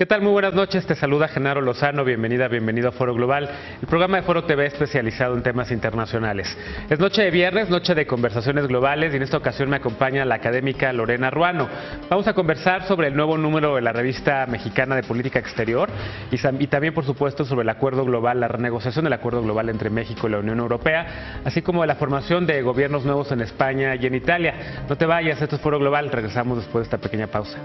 ¿Qué tal? Muy buenas noches, te saluda Genaro Lozano, bienvenido a Foro Global, el programa de Foro TV especializado en temas internacionales. Es noche de viernes, noche de conversaciones globales y en esta ocasión me acompaña la académica Lorena Ruano. Vamos a conversar sobre el nuevo número de la revista mexicana de política exterior y también por supuesto sobre el acuerdo global, la renegociación del acuerdo global entre México y la Unión Europea, así como de la formación de gobiernos nuevos en España y en Italia. No te vayas, esto es Foro Global, regresamos después de esta pequeña pausa.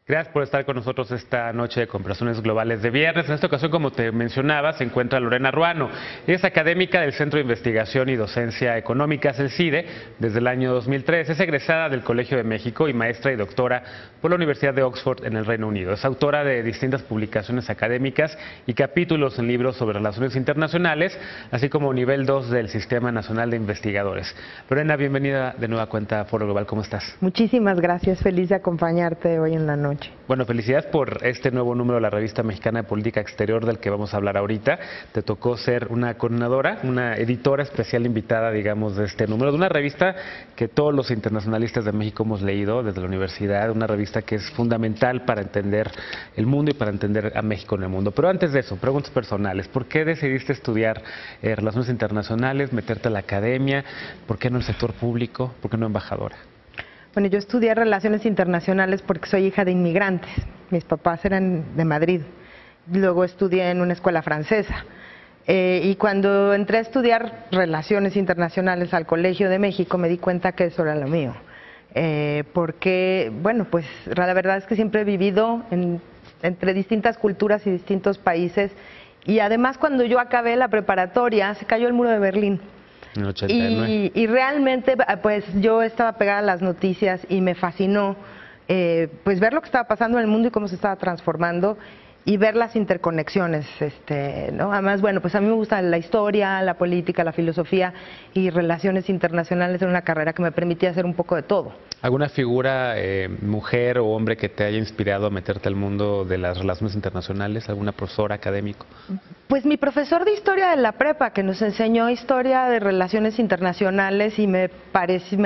Gracias por estar con nosotros esta noche de conversaciones globales de viernes. En esta ocasión, como te mencionaba, se encuentra Lorena Ruano. Ella es académica del Centro de Investigación y Docencia Económicas, el CIDE, desde el año 2003. Es egresada del Colegio de México y maestra y doctora por la Universidad de Oxford en el Reino Unido. Es autora de distintas publicaciones académicas y capítulos en libros sobre relaciones internacionales, así como nivel 2 del Sistema Nacional de Investigadores. Lorena, bienvenida de nueva cuenta a Foro Global. ¿Cómo estás? Muchísimas gracias, feliz de acompañarte hoy en la noche. Bueno, felicidades por este nuevo número de la revista mexicana de política exterior del que vamos a hablar ahorita. Te tocó ser una coordinadora, una editora especial invitada, digamos, de este número, de una revista que todos los internacionalistas de México hemos leído desde la universidad, una revista que es fundamental para entender el mundo y para entender a México en el mundo. Pero antes de eso, preguntas personales. ¿Por qué decidiste estudiar relaciones internacionales, meterte a la academia? ¿Por qué no el sector público? ¿Por qué no embajadora? Bueno, yo estudié Relaciones Internacionales porque soy hija de inmigrantes. Mis papás eran de Madrid. Luego estudié en una escuela francesa. Y cuando entré a estudiar Relaciones Internacionales al Colegio de México, me di cuenta que eso era lo mío. Porque, bueno, pues la verdad es que siempre he vivido entre distintas culturas y distintos países. Y además, cuando yo acabé la preparatoria, se cayó el muro de Berlín. Y realmente pues yo estaba pegada a las noticias y me fascinó pues ver lo que estaba pasando en el mundo y cómo se estaba transformando y ver las interconexiones, ¿no? Además, bueno, pues a mí me gusta la historia, la política, la filosofía y relaciones internacionales. Era una carrera que me permitía hacer un poco de todo. ¿Alguna figura, mujer o hombre, que te haya inspirado a meterte al mundo de las relaciones internacionales? ¿Alguna profesora, académico? Pues mi profesor de historia de la prepa, que nos enseñó historia de relaciones internacionales y me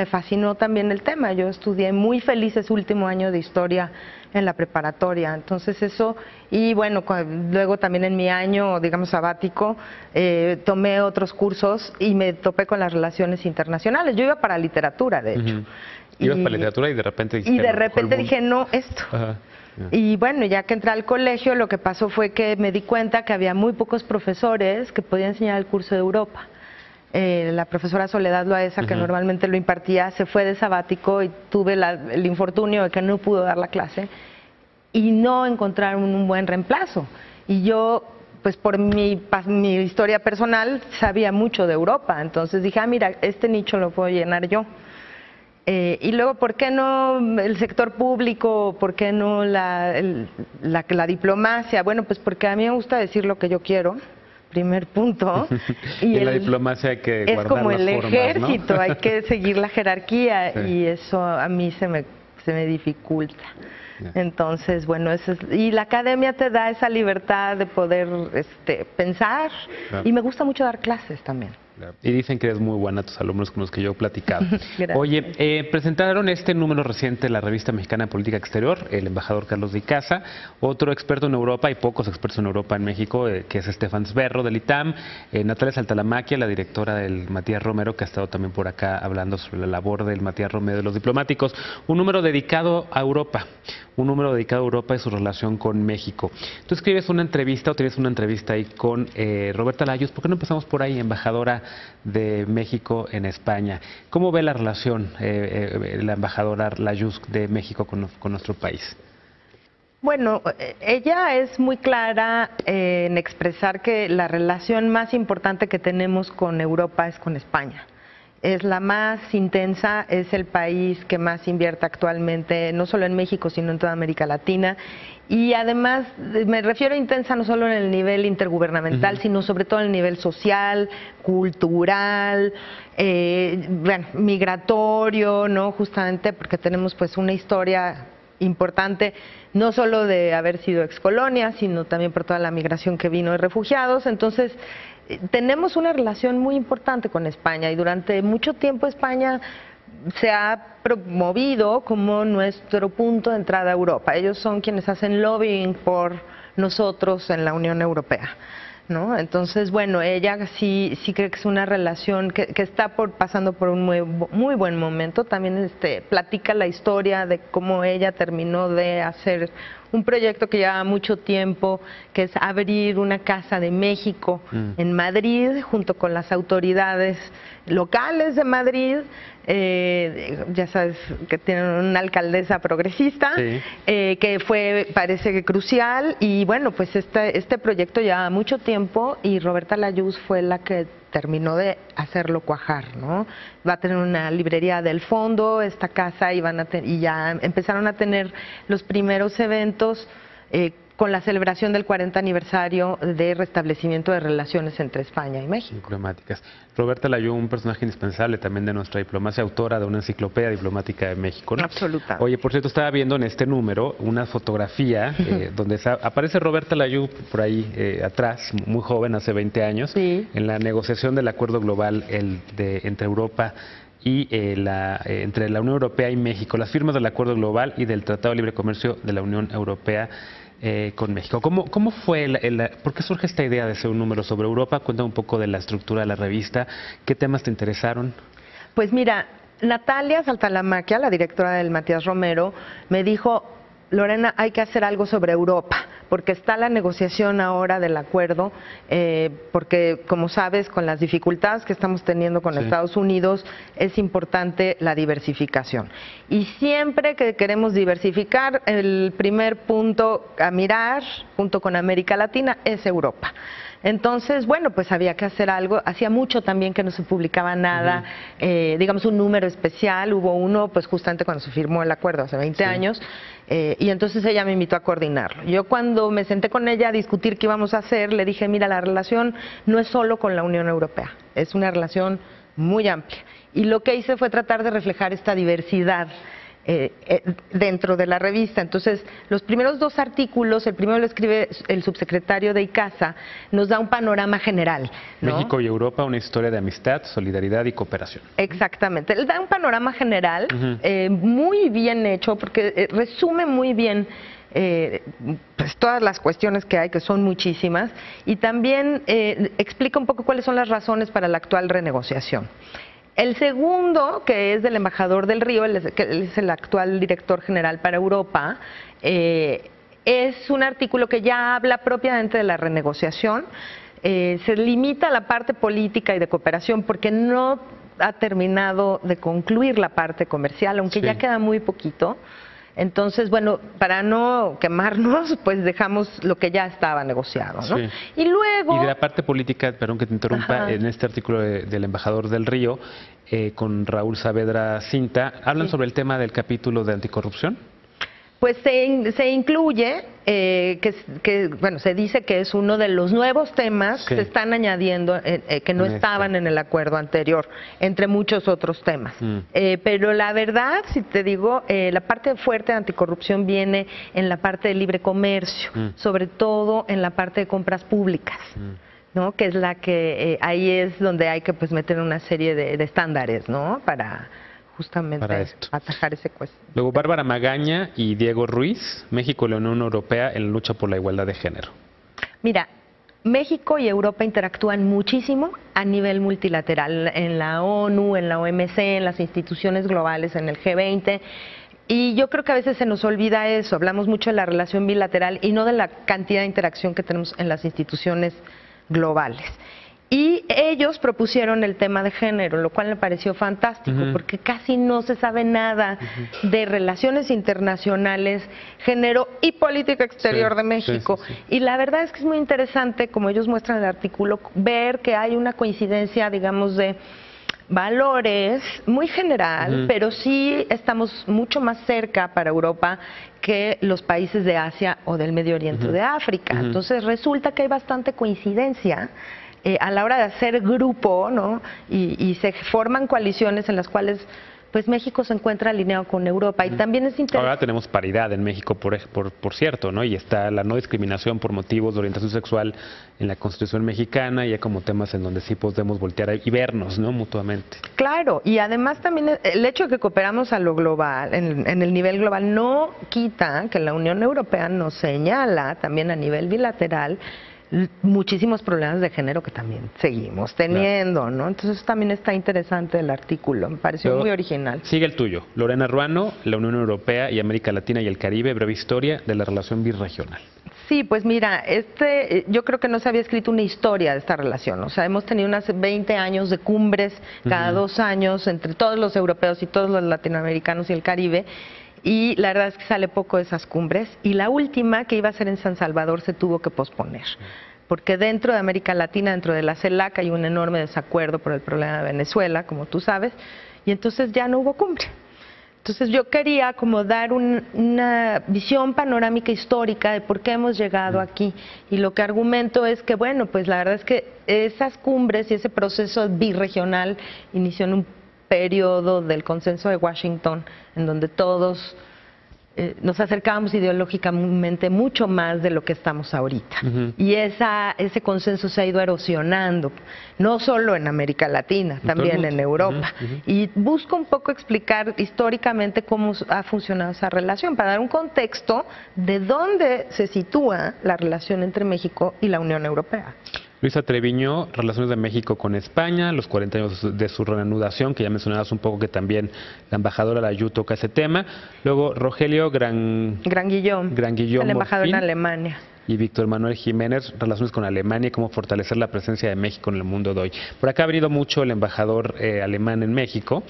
fascinó también el tema. Yo estudié muy feliz ese último año de historia en la preparatoria, entonces eso, y bueno, luego también en mi año, digamos, sabático, tomé otros cursos y me topé con las relaciones internacionales. Yo iba para literatura, de hecho. Ibas para literatura y de repente dijiste... Y de repente dije, no, esto. Ajá. Y bueno, ya que entré al colegio, lo que pasó fue que me di cuenta que había muy pocos profesores que podían enseñar el curso de Europa. La profesora Soledad Loaesa, que normalmente lo impartía, se fue de sabático y tuve el infortunio de que no pudo dar la clase y no encontraron un buen reemplazo. Y yo, pues por mi historia personal, sabía mucho de Europa, entonces dije, mira, este nicho lo puedo llenar yo. Y luego, ¿por qué no el sector público? ¿Por qué no la diplomacia? Bueno, pues porque a mí me gusta decir lo que yo quiero. Primer punto. Y en la diplomacia hay que guardar es como el las formas, ejército, ¿no? Hay que seguir la jerarquía, sí. Y eso a mí se me dificulta. Entonces, bueno, y la academia te da esa libertad de poder pensar, y me gusta mucho dar clases también. Y dicen que eres muy buena a tus alumnos con los que yo he platicado. Oye, presentaron este número reciente de la revista mexicana de política exterior, el embajador Carlos de Icaza, otro experto en Europa, hay pocos expertos en Europa en México, que es Estefan Sberro del ITAM, Natalia Saltalamaquia, la directora del Matías Romero, que ha estado también por acá hablando sobre la labor del Matías Romero de los diplomáticos. Un número dedicado a Europa, y su relación con México. Tú escribes una entrevista, o tienes una entrevista ahí con Roberta Layuz. ¿Por qué no empezamos por ahí, embajadora de México en España? ¿Cómo ve la relación la embajadora Layuz de México con nuestro país? Bueno, ella es muy clara en expresar que la relación más importante que tenemos con Europa es con España. Es la más intensa, es el país que más invierte actualmente, no solo en México, sino en toda América Latina. Y además, me refiero a intensa no solo en el nivel intergubernamental, sino sobre todo en el nivel social, cultural, bueno, migratorio, ¿no? Justamente porque tenemos pues una historia importante, no solo de haber sido excolonia, sino también por toda la migración que vino de refugiados. Entonces, tenemos una relación muy importante con España y durante mucho tiempo España se ha promovido como nuestro punto de entrada a Europa. Ellos son quienes hacen lobbying por nosotros en la Unión Europea, ¿no? Entonces, bueno, ella sí cree que es una relación que está pasando por un muy buen momento. También platica la historia de cómo ella terminó de hacer un proyecto que lleva mucho tiempo, que es abrir una casa de México en Madrid, junto con las autoridades locales de Madrid. Ya sabes que tienen una alcaldesa progresista, sí, que parece que crucial, y bueno, pues este proyecto lleva mucho tiempo y Roberta Layuz fue la que terminó de hacerlo cuajar, ¿no? Va a tener una librería del fondo, esta casa, y ya empezaron a tener los primeros eventos con la celebración del 40 aniversario de restablecimiento de relaciones entre España y México. Diplomáticas. Roberta Layú, un personaje indispensable también de nuestra diplomacia, autora de una enciclopedia diplomática de México, ¿no? Absolutamente. Oye, por cierto, estaba viendo en este número una fotografía donde aparece Roberta Layú por ahí atrás, muy joven, hace 20 años, sí, en la negociación del acuerdo global entre Europa y entre la Unión Europea y México, las firmas del acuerdo global y del Tratado de Libre Comercio de la Unión Europea con México. ¿Cómo fue, por qué surge esta idea de hacer un número sobre Europa? Cuéntame un poco de la estructura de la revista, ¿qué temas te interesaron? Pues mira, Natalia Saltalamaquia, la directora del Matías Romero, me dijo: Lorena, hay que hacer algo sobre Europa, porque está la negociación ahora del acuerdo, porque como sabes, con las dificultades que estamos teniendo con Estados Unidos, es importante la diversificación. Y siempre que queremos diversificar, el primer punto a mirar, junto con América Latina, es Europa. Entonces, bueno, pues había que hacer algo. Hacía mucho también que no se publicaba nada, digamos un número especial. Hubo uno, pues justamente cuando se firmó el acuerdo, hace 20 años, y entonces ella me invitó a coordinarlo. Yo cuando me senté con ella a discutir qué íbamos a hacer, le dije: mira, la relación no es solo con la Unión Europea, es una relación muy amplia. Y lo que hice fue tratar de reflejar esta diversidad dentro de la revista. Entonces, los primeros 2 artículos, el primero lo escribe el subsecretario de ICASA, nos da un panorama general, ¿no? México y Europa, una historia de amistad, solidaridad y cooperación. Exactamente, él da un panorama general muy bien hecho, porque resume muy bien pues todas las cuestiones que hay, que son muchísimas, y también explica un poco cuáles son las razones para la actual renegociación. El segundo, que es del embajador del Río, él es el actual director general para Europa, es un artículo que ya habla propiamente de la renegociación. Se limita a la parte política y de cooperación porque no ha terminado de concluir la parte comercial, aunque ya queda muy poquito. Entonces, bueno, para no quemarnos, pues dejamos lo que ya estaba negociado, ¿no? Sí. Y luego... Y de la parte política, perdón que te interrumpa, en este artículo del embajador del Río, con Raúl Saavedra Cinta, ¿hablan sobre el tema del capítulo de anticorrupción? Pues se incluye, bueno, se dice que es uno de los nuevos temas que se están añadiendo, que no estaban en el acuerdo anterior, entre muchos otros temas. Pero la verdad, si te digo, la parte fuerte de anticorrupción viene en la parte de libre comercio, sobre todo en la parte de compras públicas, ¿no? Que es la que, ahí es donde hay que pues meter una serie de estándares, ¿no? Para justamente atajar ese cuestión. Luego, Bárbara Magaña y Diego Ruiz, México y la Unión Europea en la lucha por la igualdad de género. Mira, México y Europa interactúan muchísimo a nivel multilateral, en la ONU, en la OMC, en las instituciones globales, en el G20. Y yo creo que a veces se nos olvida eso, hablamos mucho de la relación bilateral y no de la cantidad de interacción que tenemos en las instituciones globales. Y ellos propusieron el tema de género, lo cual me pareció fantástico, porque casi no se sabe nada de relaciones internacionales, género y política exterior de México. Y la verdad es que es muy interesante, como ellos muestran en el artículo, ver que hay una coincidencia, digamos, de valores muy general, pero sí estamos mucho más cerca para Europa que los países de Asia o del Medio Oriente o de África. Entonces resulta que hay bastante coincidencia a la hora de hacer grupo, ¿no? Y se forman coaliciones en las cuales pues México se encuentra alineado con Europa. Y también es interesante. Ahora tenemos paridad en México, por cierto, ¿no? Y está la no discriminación por motivos de orientación sexual en la Constitución mexicana, y hay como temas en donde sí podemos voltear y vernos, ¿no? Mutuamente. Claro, y además también el hecho de que cooperamos a lo global, en el nivel global, no quita que la Unión Europea nos señala también a nivel bilateral muchísimos problemas de género que también seguimos teniendo, claro, ¿no? Entonces también está interesante el artículo, me pareció muy original. Sigue el tuyo, Lorena Ruano, la Unión Europea y América Latina y el Caribe, breve historia de la relación birregional. Sí, pues mira, yo creo que no se había escrito una historia de esta relación, o sea, hemos tenido unas 20 años de cumbres cada 2 años entre todos los europeos y todos los latinoamericanos y el Caribe, y la verdad es que sale poco de esas cumbres, y la última, que iba a ser en San Salvador, se tuvo que posponer, porque dentro de América Latina, dentro de la CELAC, hay un enorme desacuerdo por el problema de Venezuela, como tú sabes, y entonces ya no hubo cumbre. Entonces yo quería como dar una visión panorámica histórica de por qué hemos llegado aquí, y lo que argumento es que, bueno, pues la verdad es que esas cumbres y ese proceso birregional inició en un periodo del consenso de Washington, en donde todos nos acercábamos ideológicamente mucho más de lo que estamos ahorita. Y ese consenso se ha ido erosionando, no solo en América Latina, también en Europa. Y busco un poco explicar históricamente cómo ha funcionado esa relación, para dar un contexto de dónde se sitúa la relación entre México y la Unión Europea. Luisa Treviño, relaciones de México con España, los 40 años de su reanudación, que ya mencionabas un poco que también la embajadora Layú toca ese tema. Luego Rogelio Granguillón, el embajador en Alemania. Y Víctor Manuel Jiménez, relaciones con Alemania y cómo fortalecer la presencia de México en el mundo de hoy. Por acá ha venido mucho el embajador alemán en México,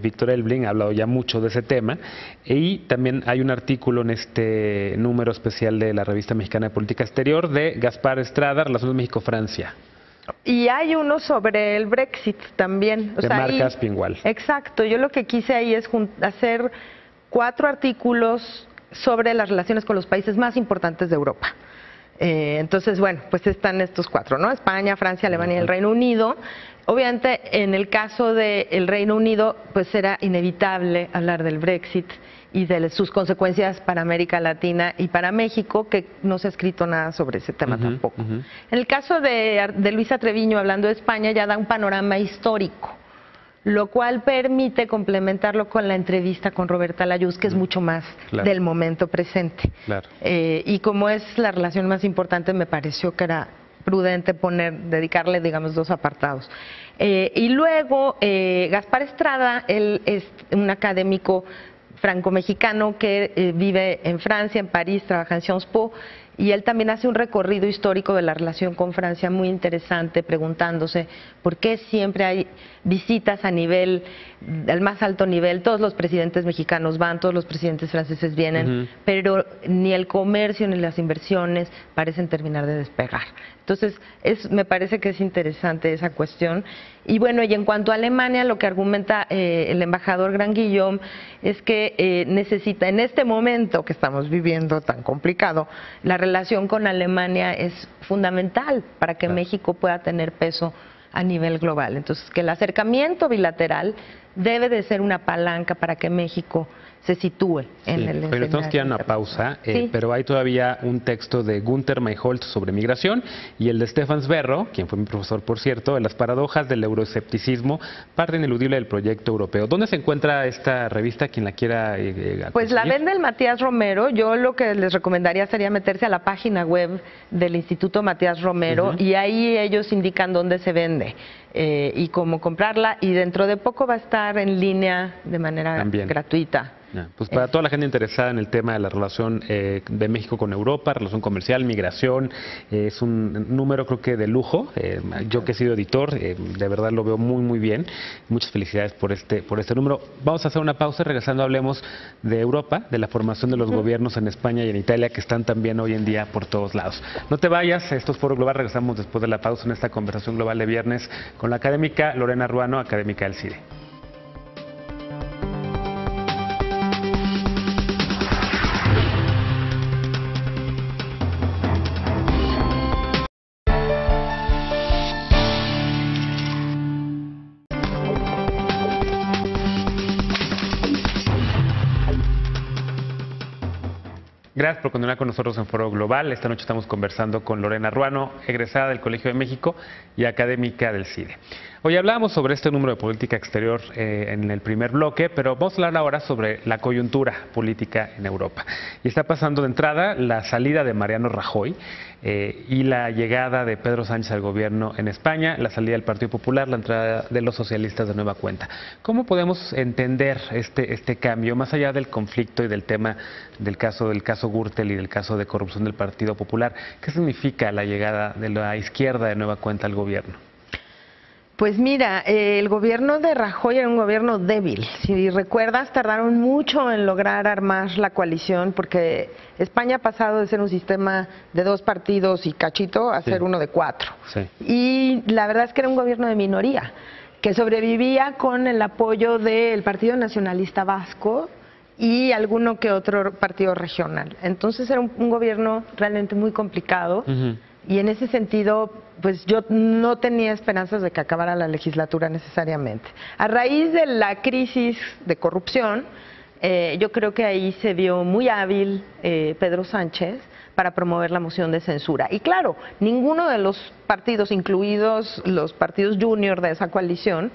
Víctor Elbling, ha hablado ya mucho de ese tema, y también hay un artículo en este número especial de la Revista Mexicana de Política Exterior de Gaspar Estrada, Relaciones México-Francia. Y hay uno sobre el Brexit también. De Marc Aspinwall. Exacto, yo lo que quise ahí es hacer 4 artículos sobre las relaciones con los países más importantes de Europa. Entonces, bueno, pues están estos 4, ¿no? España, Francia, Alemania y el Reino Unido. Obviamente, en el caso del Reino Unido, pues era inevitable hablar del Brexit y de sus consecuencias para América Latina y para México, que no se ha escrito nada sobre ese tema tampoco. En el caso de Luisa Treviño, hablando de España, ya da un panorama histórico, lo cual permite complementarlo con la entrevista con Roberta Layuz, que es mucho más del momento presente. Y como es la relación más importante, me pareció que era prudente dedicarle, digamos, 2 apartados. Y luego, Gaspar Estrada, él es un académico franco-mexicano que vive en Francia, en París, trabaja en Sciences Po, y él también hace un recorrido histórico de la relación con Francia muy interesante, preguntándose por qué siempre hay visitas a nivel, al más alto nivel, todos los presidentes mexicanos van, todos los presidentes franceses vienen, pero ni el comercio ni las inversiones parecen terminar de despegar. Entonces, me parece que es interesante esa cuestión. Y bueno, y en cuanto a Alemania, lo que argumenta el embajador Granguillón es que necesita, en este momento que estamos viviendo tan complicado, la relación con Alemania es fundamental para que México pueda tener peso a nivel global. Entonces, que el acercamiento bilateral debe de ser una palanca para que México se sitúe en el escenario. Pero tenemos que ir a una pausa, pero hay todavía un texto de Gunther Mayholt sobre migración y el de Stefan Sverro, quien fue mi profesor, por cierto, en las paradojas del euroescepticismo, parte ineludible del proyecto europeo. ¿Dónde se encuentra esta revista, quien la quiera Pues la vende el Matías Romero. Yo lo que les recomendaría sería meterse a la página web del Instituto Matías Romero y ahí ellos indican dónde se vende y cómo comprarla, y dentro de poco va a estar en línea de manera gratuita. Pues para toda la gente interesada en el tema de la relación de México con Europa, relación comercial, migración, es un número creo que de lujo. Yo que he sido editor, de verdad lo veo muy muy bien. Muchas felicidades por este número. Vamos a hacer una pausa y regresando hablemos de Europa, de la formación de los gobiernos en España y en Italia, que están también hoy en día por todos lados. No te vayas, esto es Foro Global, regresamos después de la pausa en esta conversación global de viernes con la académica Lorena Ruano, académica del CIDE. Gracias por continuar con nosotros en Foro Global. Esta noche estamos conversando con Lorena Ruano, egresada del Colegio de México y académica del CIDE. Hoy hablábamos sobre este número de política exterior en el primer bloque, pero vamos a hablar ahora sobre la coyuntura política en Europa. Y está pasando de entrada la salida de Mariano Rajoy y la llegada de Pedro Sánchez al gobierno en España, la salida del Partido Popular, la entrada de los socialistas de nueva cuenta. ¿Cómo podemos entender este cambio, más allá del conflicto y del tema del caso Gürtel y del caso de corrupción del Partido Popular? ¿Qué significa la llegada de la izquierda de nueva cuenta al gobierno? Pues mira, el gobierno de Rajoy era un gobierno débil. Si recuerdas, tardaron mucho en lograr armar la coalición porque España ha pasado de ser un sistema de 2 partidos y cachito a ser uno de 4. Sí. Y la verdad es que era un gobierno de minoría que sobrevivía con el apoyo del Partido Nacionalista Vasco y alguno que otro partido regional. Entonces era un gobierno realmente muy complicado. Y en ese sentido, pues yo no tenía esperanzas de que acabara la legislatura necesariamente. A raíz de la crisis de corrupción, yo creo que ahí se vio muy hábil Pedro Sánchez para promover la moción de censura. Y claro, ninguno de los partidos, incluidos los partidos junior de esa coalición,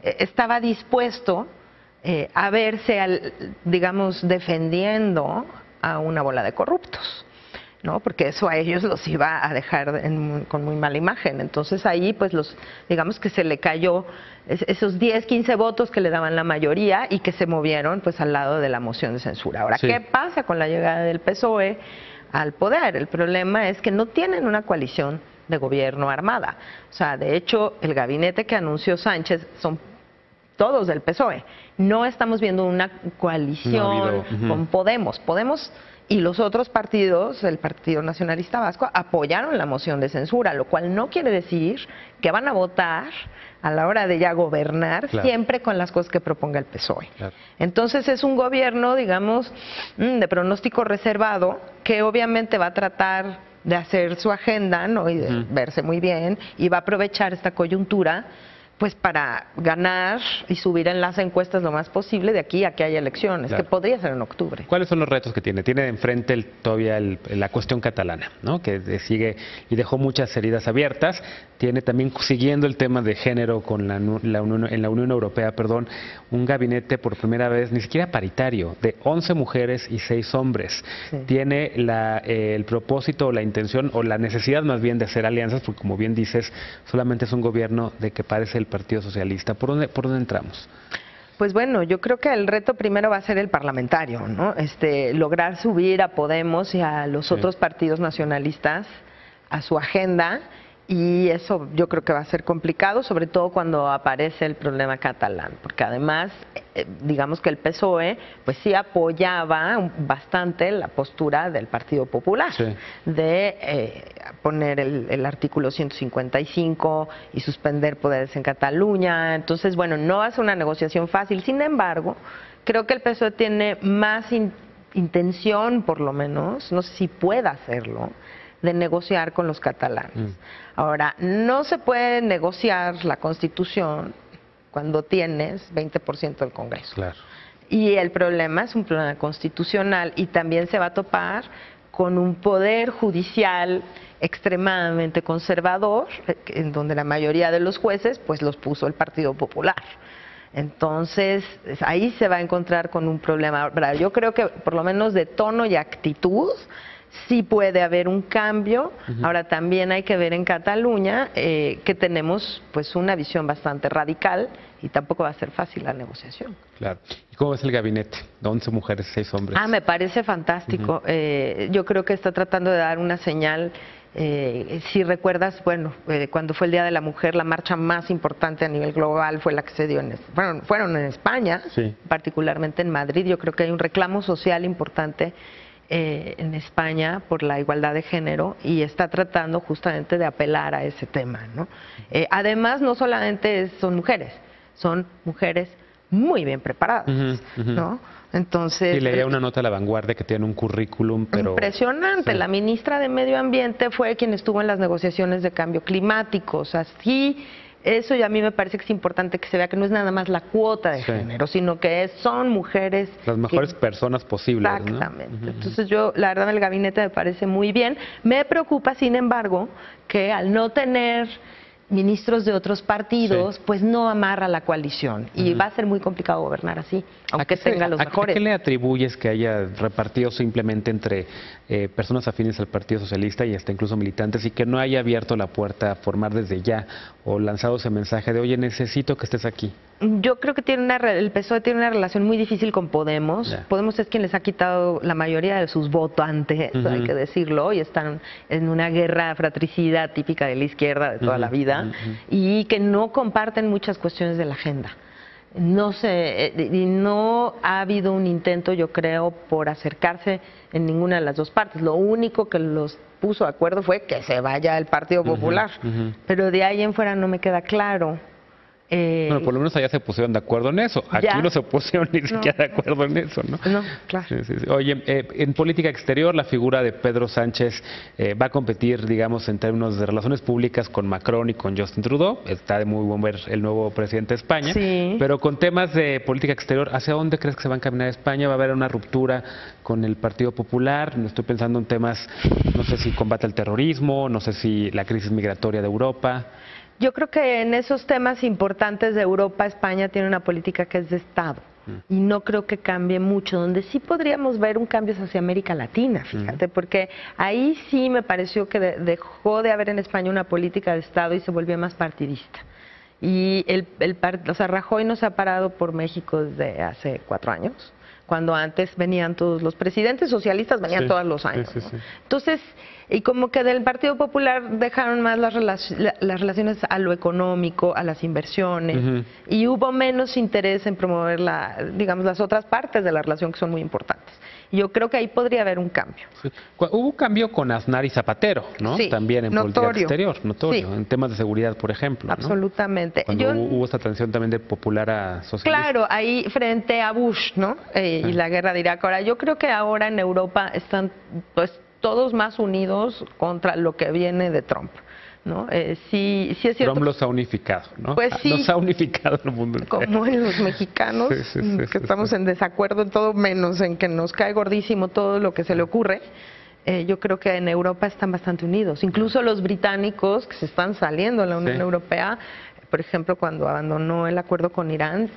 estaba dispuesto a verse, digamos, defendiendo a una bola de corruptos, ¿no? Porque eso a ellos los iba a dejar con muy mala imagen. Entonces ahí, pues, digamos que se le cayó esos 10, 15 votos que le daban la mayoría y que se movieron, pues, al lado de la moción de censura. Ahora, ¿qué pasa con la llegada del PSOE al poder? El problema es que no tienen una coalición de gobierno armada. O sea, de hecho, el gabinete que anunció Sánchez son todos del PSOE. No estamos viendo una coalición con Podemos. Podemos y los otros partidos, el Partido Nacionalista Vasco, apoyaron la moción de censura, lo cual no quiere decir que van a votar a la hora de ya gobernar siempre con las cosas que proponga el PSOE. Entonces es un gobierno, digamos, de pronóstico reservado, que obviamente va a tratar de hacer su agenda, ¿no? Y de verse muy bien, y va a aprovechar esta coyuntura pues para ganar y subir en las encuestas lo más posible de aquí a que haya elecciones, que podría ser en octubre. ¿Cuáles son los retos que tiene? Tiene enfrente todavía la cuestión catalana, ¿no? Que sigue y dejó muchas heridas abiertas. Tiene también, siguiendo el tema de género con en la Unión Europea, un gabinete por primera vez, ni siquiera paritario, de 11 mujeres y 6 hombres. Tiene el propósito o la intención o la necesidad más bien de hacer alianzas, porque como bien dices, solamente es un gobierno de que parece el Partido Socialista. ¿Por dónde entramos? Pues bueno, yo creo que el reto primero va a ser el parlamentario, ¿no? Lograr subir a Podemos y a los otros partidos nacionalistas a su agenda, y eso yo creo que va a ser complicado, sobre todo cuando aparece el problema catalán, porque además, digamos que el PSOE pues sí apoyaba bastante la postura del Partido Popular de poner el artículo 155 y suspender poderes en Cataluña. Entonces, bueno, no va a ser una negociación fácil. Sin embargo, creo que el PSOE tiene más intención, por lo menos, no sé si pueda hacerlo, de negociar con los catalanes. Ahora, no se puede negociar la Constitución cuando tienes 20% del Congreso. Y el problema es un problema constitucional, y también se va a topar con un poder judicial extremadamente conservador, en donde la mayoría de los jueces pues los puso el Partido Popular. Entonces, ahí se va a encontrar con un problema. Yo creo que por lo menos de tono y actitud sí puede haber un cambio. Ahora también hay que ver en Cataluña que tenemos pues una visión bastante radical y tampoco va a ser fácil la negociación. Claro. ¿Y cómo es el gabinete? 11 mujeres, 6 hombres. Me parece fantástico. Yo creo que está tratando de dar una señal. Si recuerdas, bueno, cuando fue el Día de la Mujer, la marcha más importante a nivel global fue la que se dio fueron en España, particularmente en Madrid. Yo creo que hay un reclamo social importante en España por la igualdad de género, y está tratando justamente de apelar a ese tema, ¿no? Además, no solamente son mujeres muy bien preparadas, ¿no? Entonces, y leía una nota a La Vanguardia que tiene un currículum impresionante. La ministra de Medio Ambiente fue quien estuvo en las negociaciones de cambio climático. O sea, sí Eso ya a mí me parece que es importante que se vea que no es nada más la cuota de género, sino que son mujeres... Las mejores personas posibles, exactamente. ¿No? Entonces yo, la verdad, el gabinete me parece muy bien. Me preocupa, sin embargo, que al no tener ministros de otros partidos, pues no amarra la coalición y va a ser muy complicado gobernar así, aunque tenga los mejores. ¿A qué le atribuyes que haya repartido simplemente entre personas afines al Partido Socialista y hasta incluso militantes y que no haya abierto la puerta a formar desde ya o lanzado ese mensaje de oye, necesito que estés aquí? Yo creo que el PSOE tiene una relación muy difícil con Podemos. Podemos es quien les ha quitado la mayoría de sus votantes, hay que decirlo, y están en una guerra fratricida típica de la izquierda de toda la vida, y que no comparten muchas cuestiones de la agenda. No sé, y no ha habido un intento, yo creo, por acercarse en ninguna de las dos partes. Lo único que los puso de acuerdo fue que se vaya el Partido Popular, pero de ahí en fuera no me queda claro. Bueno, por lo menos allá se pusieron de acuerdo en eso. Aquí no se pusieron ni siquiera de acuerdo en eso, ¿no? No, claro. Sí. Oye, en política exterior, la figura de Pedro Sánchez va a competir, digamos, en términos de relaciones públicas con Macron y con Justin Trudeau. Está de muy buen ver el nuevo presidente de España. Sí. Pero con temas de política exterior, ¿hacia dónde crees que se va a encaminar España? ¿Va a haber una ruptura con el Partido Popular? No estoy pensando en temas, no sé si combate al terrorismo, no sé si la crisis migratoria de Europa. Yo creo que en esos temas importantes de Europa, España tiene una política que es de Estado y no creo que cambie mucho. Donde sí podríamos ver un cambio es hacia América Latina, fíjate, porque ahí sí me pareció que dejó de haber en España una política de Estado y se volvió más partidista. Y o sea, Rajoy no se ha parado por México desde hace 4 años, cuando antes venían todos los presidentes socialistas, venían todos los años. ¿No? Entonces, y como que del Partido Popular dejaron más las relaciones a lo económico, a las inversiones, y hubo menos interés en promover digamos, las otras partes de la relación que son muy importantes. Y yo creo que ahí podría haber un cambio. Hubo un cambio con Aznar y Zapatero, ¿no? Sí, también en política exterior, notorio, sí. En temas de seguridad, por ejemplo. ¿No? Absolutamente. Cuando hubo esta transición también de popular a socialista. Claro, ahí frente a Bush, ¿no? Y la guerra de Irak. Ahora, yo creo que ahora en Europa están, pues, todos más unidos contra lo que viene de Trump, ¿no? Sí es cierto. Trump los ha unificado, ¿no? Pues sí. Los ha unificado en el mundo entero. Como en los mexicanos, que estamos en desacuerdo en todo, menos en que nos cae gordísimo todo lo que se le ocurre. Yo creo que en Europa están bastante unidos. Incluso los británicos que se están saliendo de la Unión Europea, por ejemplo, cuando abandonó el acuerdo con Irán,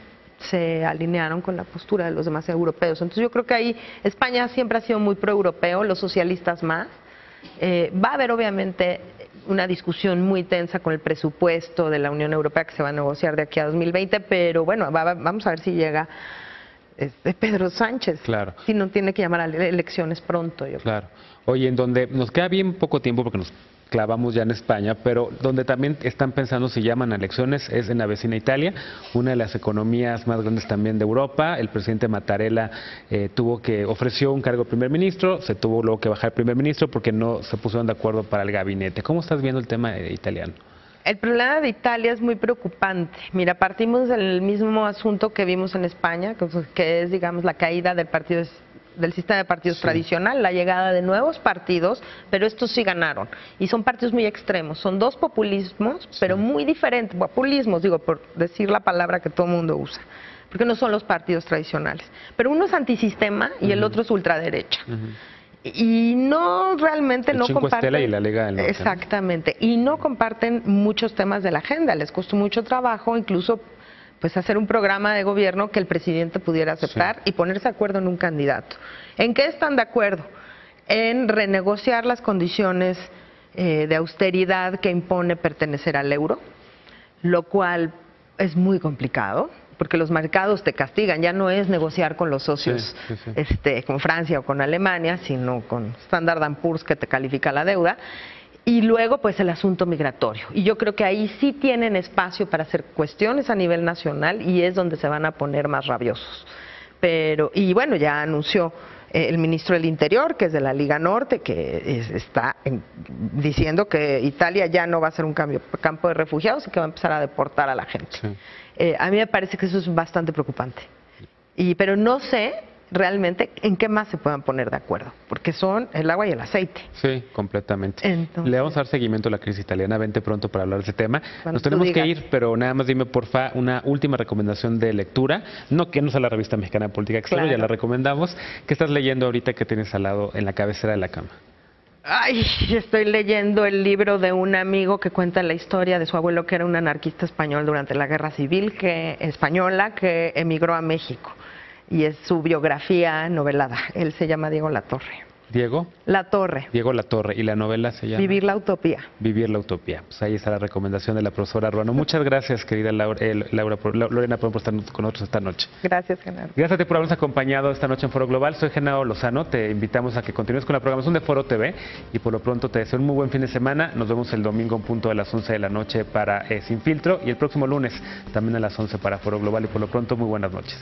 se alinearon con la postura de los demás europeos. Entonces yo creo que ahí España siempre ha sido muy pro-europeo, los socialistas más. Va a haber obviamente una discusión muy tensa con el presupuesto de la Unión Europea que se va a negociar de aquí a 2020, pero bueno, vamos a ver si llega Pedro Sánchez. Claro. Si no tiene que llamar a elecciones pronto. Claro. Oye, en donde nos queda bien poco tiempo porque nos clavamos ya en España, pero donde también están pensando si llaman a elecciones es en la vecina Italia, una de las economías más grandes también de Europa. El presidente Mattarella ofreció un cargo de primer ministro, se tuvo luego que bajar el primer ministro porque no se pusieron de acuerdo para el gabinete. ¿Cómo estás viendo el tema italiano? El problema de Italia es muy preocupante. Mira, partimos del mismo asunto que vimos en España, que es, digamos, la caída del sistema de partidos tradicional, la llegada de nuevos partidos, pero estos sí ganaron. Y son partidos muy extremos. Son dos populismos, pero muy diferentes. Populismos, digo, por decir la palabra que todo el mundo usa, porque no son los partidos tradicionales. Pero uno es antisistema y el otro es ultraderecha. Y no realmente no comparten. Estela y la Lega del Norte. Exactamente. Y no comparten muchos temas de la agenda. Les costó mucho trabajo, incluso pues hacer un programa de gobierno que el presidente pudiera aceptar y ponerse de acuerdo en un candidato. ¿En qué están de acuerdo? En renegociar las condiciones de austeridad que impone pertenecer al euro, lo cual es muy complicado, porque los mercados te castigan. Ya no es negociar con los socios, con Francia o con Alemania, sino con Standard & Poor's, que te califica la deuda. Y luego, pues, el asunto migratorio. Y yo creo que ahí sí tienen espacio para hacer cuestiones a nivel nacional y es donde se van a poner más rabiosos. Y bueno, ya anunció el ministro del Interior, que es de la Liga Norte, que está diciendo que Italia ya no va a ser un campo de refugiados y que va a empezar a deportar a la gente. A mí me parece que eso es bastante preocupante. Pero no sé realmente en qué más se puedan poner de acuerdo, porque son el agua y el aceite. Sí, completamente. Entonces, le vamos a dar seguimiento a la crisis italiana. Vente pronto para hablar de ese tema. Nos tú tenemos que digas. ir, pero nada más dime, porfa, una última recomendación de lectura. No que no sea la Revista Mexicana de Política Exterior, Claro. ya la recomendamos. ¿Qué estás leyendo ahorita que tienes al lado en la cabecera de la cama? Ay, estoy leyendo el libro de un amigo que cuenta la historia de su abuelo, que era un anarquista español durante la Guerra Civil española, que emigró a México. Y es su biografía novelada. Él se llama Diego Latorre. ¿Diego? Latorre. Diego Latorre. ¿Y la novela se llama? Vivir la utopía. Vivir la utopía. Pues ahí está la recomendación de la profesora Ruano. Muchas gracias, querida Lorena, por estar con nosotros esta noche. Gracias, Genaro. Gracias a ti por habernos acompañado esta noche en Foro Global. Soy Genaro Lozano. Te invitamos a que continúes con la programación de Foro TV y por lo pronto te deseo un muy buen fin de semana. Nos vemos el domingo en punto de las 11 de la noche para Sin Filtro y el próximo lunes también a las 11 para Foro Global y por lo pronto muy buenas noches.